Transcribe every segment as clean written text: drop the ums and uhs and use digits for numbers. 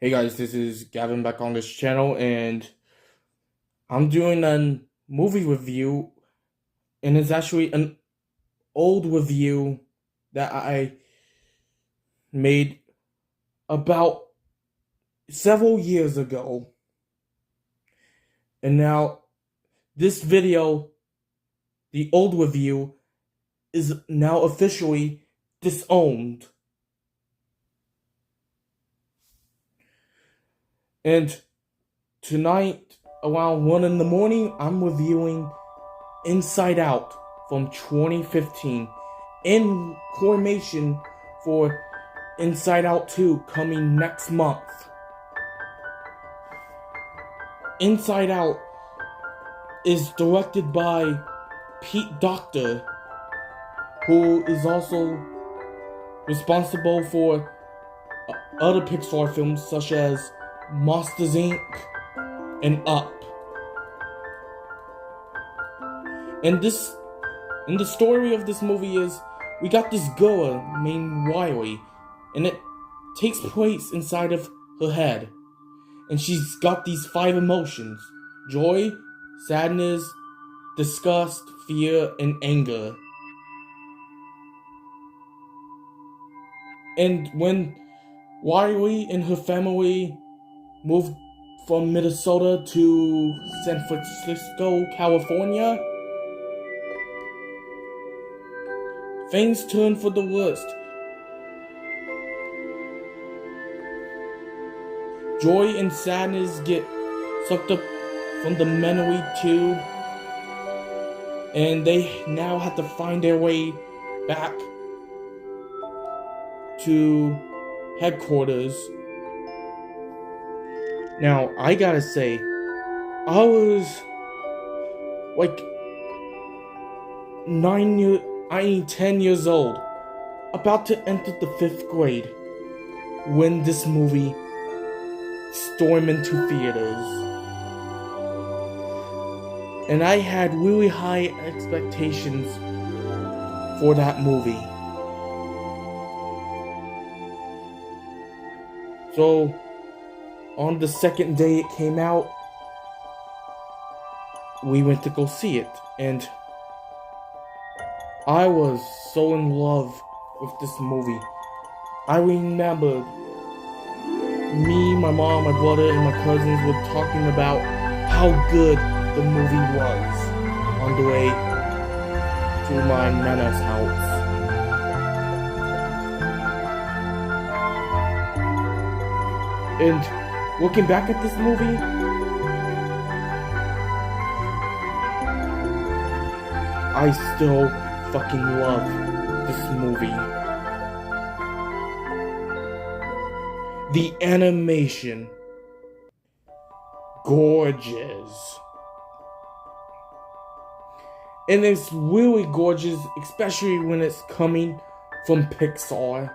Hey guys, this is Gavin back on this channel, and I'm doing a movie review, and it's actually an old review that I made about several years ago. And now this video, the old review, is now officially disowned. And tonight, around 1 in the morning, I'm reviewing Inside Out from 2015 in coordination for Inside Out 2 coming next month. Inside Out is directed by Pete Docter, who is also responsible for other Pixar films such as Monsters Inc. and Up. And the story of this movie is we got this girl named Riley, and it takes place inside of her head. And she's got these 5 emotions: joy, sadness, disgust, fear, and anger. And when Riley and her family moved from Minnesota to San Francisco, California, things turned for the worst. Joy and sadness get sucked up from the memory tube, and they now have to find their way back to headquarters. Now, I gotta say, I was like 10 years old, about to enter the 5th grade, when this movie stormed into theaters. And I had really high expectations for that movie. So, on the second day it came out, we went to go see it, and I was so in love with this movie. I remembered me, my mom, my brother, and my cousins were talking about how good the movie was on the way to my nana's house. And looking back at this movie, I still fucking love this movie. The animation, gorgeous. And it's really gorgeous, especially when it's coming from Pixar.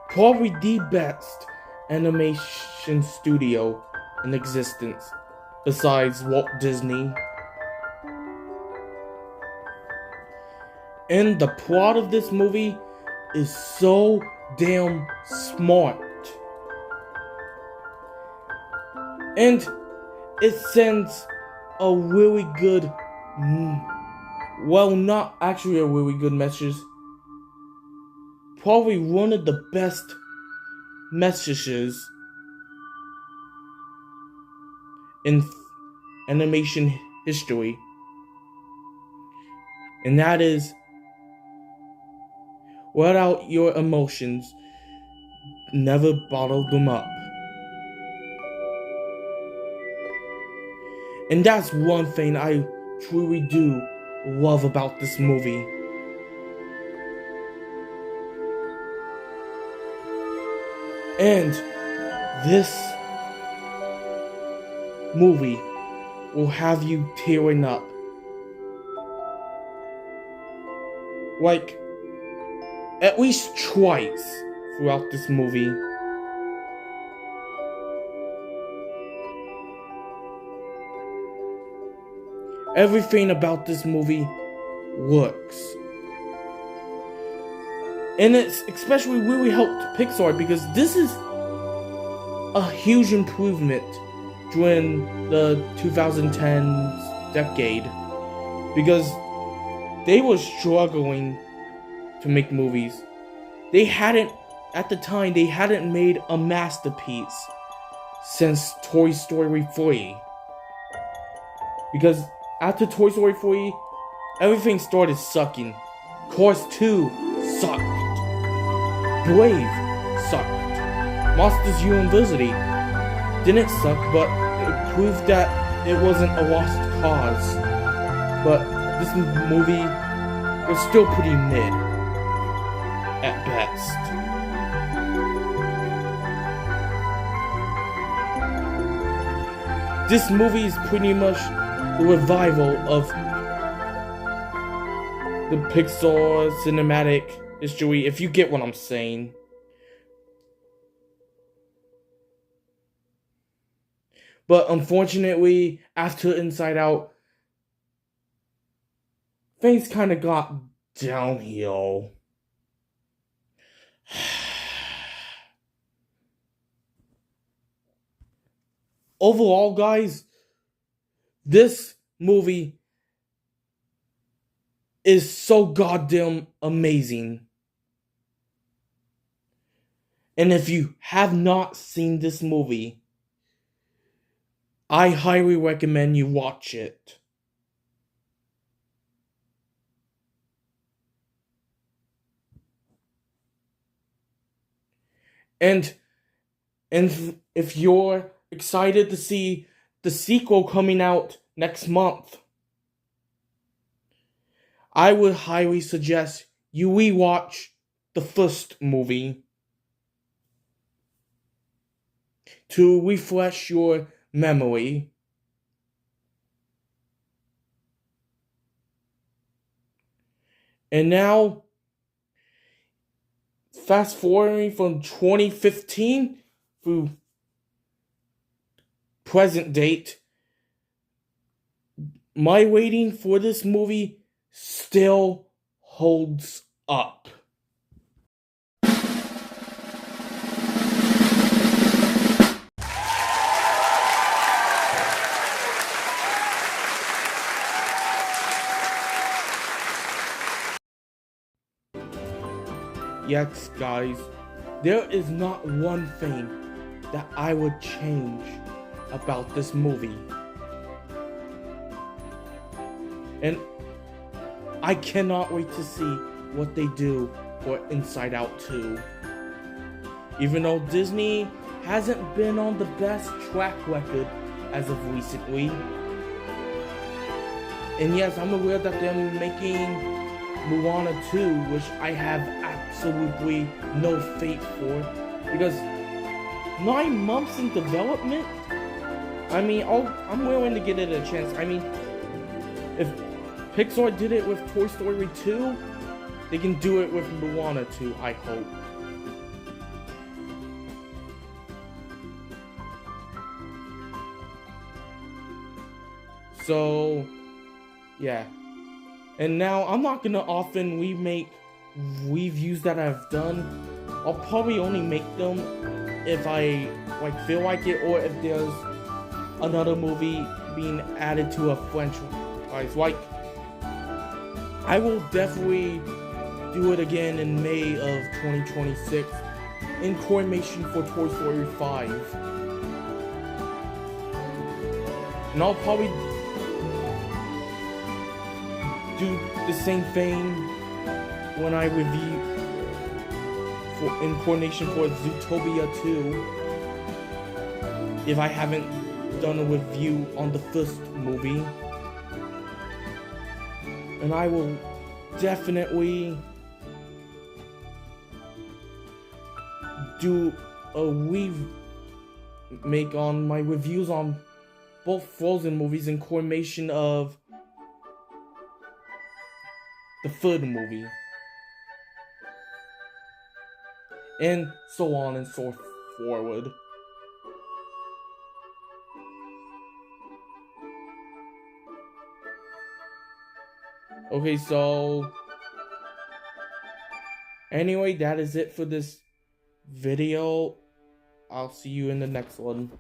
Probably the best animation studio in existence, besides Walt Disney. And the plot of this movie is so damn smart. And it sends a really good, well, not actually a really good message, probably one of the best messages in animation history. And that is, let out your emotions, never bottle them up. And that's one thing I truly do love about this movie. And this movie will have you tearing up. Like, at least twice throughout this movie. Everything about this movie works. And it's especially really helped Pixar because this is a huge improvement during the 2010s decade, because they were struggling to make movies. At the time, they hadn't made a masterpiece since Toy Story 3. Because after Toy Story 3, everything started sucking. Cars 2 sucked. Brave sucked. Monsters University didn't suck, but it proved that it wasn't a lost cause. But this movie was still pretty mid at best. This movie is pretty much the revival of the Pixar cinematic history, if you get what I'm saying. But unfortunately, after Inside Out, things kind of got downhill. Overall, guys, this movie is so goddamn amazing. And if you have not seen this movie, I highly recommend you watch it. And if you're excited to see the sequel coming out next month, I would highly suggest you rewatch the first movie to refresh your memory. And now, fast forwarding from 2015 through present date, my rating for this movie still holds up. Yes, guys, there is not one thing that I would change about this movie. And I cannot wait to see what they do for Inside Out 2. Even though Disney hasn't been on the best track record as of recently. And yes, I'm aware that they're making Moana 2, which I have absolutely no faith for, because 9 months in development? I mean, I'm willing to give it a chance. I mean, if Pixar did it with Toy Story 2, they can do it with Moana 2, I hope. So, yeah. And now, I'm not gonna often remake reviews that I've done. I'll probably only make them if I feel like it, or if there's another movie being added to a franchise. I will definitely do it again in May of 2026 in coordination for Toy Story 5. And I'll probably do the same thing when I review in coordination for Zootopia 2, if I haven't done a review on the first movie. And I will definitely do a remake on my reviews on both Frozen movies in coordination of the third movie. And so on and so forward. Okay, so Anyway, that is it for this video. I'll see you in the next one.